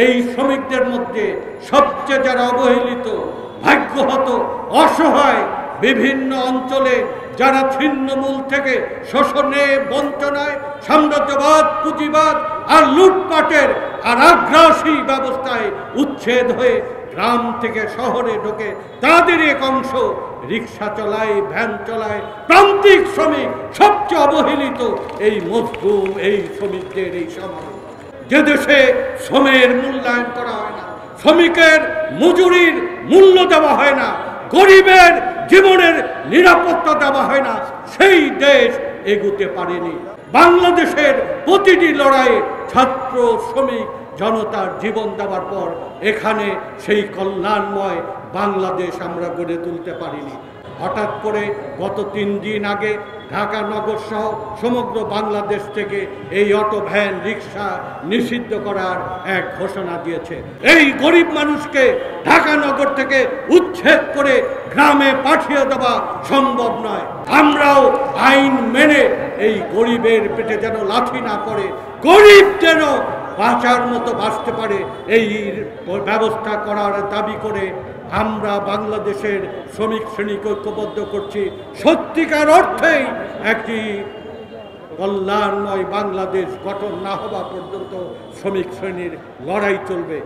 এই শ্রমিকদের মধ্যে সবচেয়ে যারা অবহেলিত, ভাগ্যহত, অসহায়, বিভিন্ন অঞ্চলে যারা ছিন্নমূল থেকে শোষণে, বঞ্চনায়, সাম্রাজ্যবাদ, পুঁজিবাদ আর লুটপাটের আর আগ্রাসী ব্যবস্থায় উচ্ছেদ হয়ে গ্রাম থেকে শহরে ঢোকে, তাদের এক অংশ রিক্সা চলায়, ভ্যান চলায়, প্রান্তিক শ্রমিক, সবচেয়ে অবহেলিত এই মজদুর, এই শ্রমিকদের এই সমাজ। যে দেশে শ্রমের মূল্যায়ন করা হয় না, শ্রমিকের মজুরির মূল্য দেওয়া হয় না, গরিবের জীবনের নিরাপত্তা দেওয়া হয় না, সেই দেশ এগুতে পারেনি। বাংলাদেশের প্রতিটি লড়াইয়ে ছাত্র, শ্রমিক, জনতার জীবন দেওয়ার পর এখানে সেই কল্যাণময় বাংলাদেশ আমরা গড়ে তুলতে পারিনি। হঠাৎ করে গত 3 দিন আগে ঢাকা নগর সহ সমগ্র বাংলাদেশ থেকে এই অটো, ভ্যান, রিক্সা নিষিদ্ধ করার এক ঘোষণা দিয়েছে। এই গরিব মানুষকে ঢাকা নগর থেকে উচ্ছেদ করে গ্রামে পাঠিয়ে দেওয়া সম্ভব নয়। আমরাও আইন মেনে এই গরিবের পেটে যেন লাথি না পড়ে, গরিব যেন বাঁচার মতো বাঁচতে পারে, এই ব্যবস্থা করার দাবি করে আমরা বাংলাদেশের শ্রমিক শ্রেণীকে ঐক্যবদ্ধ করছি। সত্যিকার অর্থেই একটি কল্যাণময় বাংলাদেশ গঠন না হওয়া পর্যন্ত শ্রমিক শ্রেণীর লড়াই চলবে।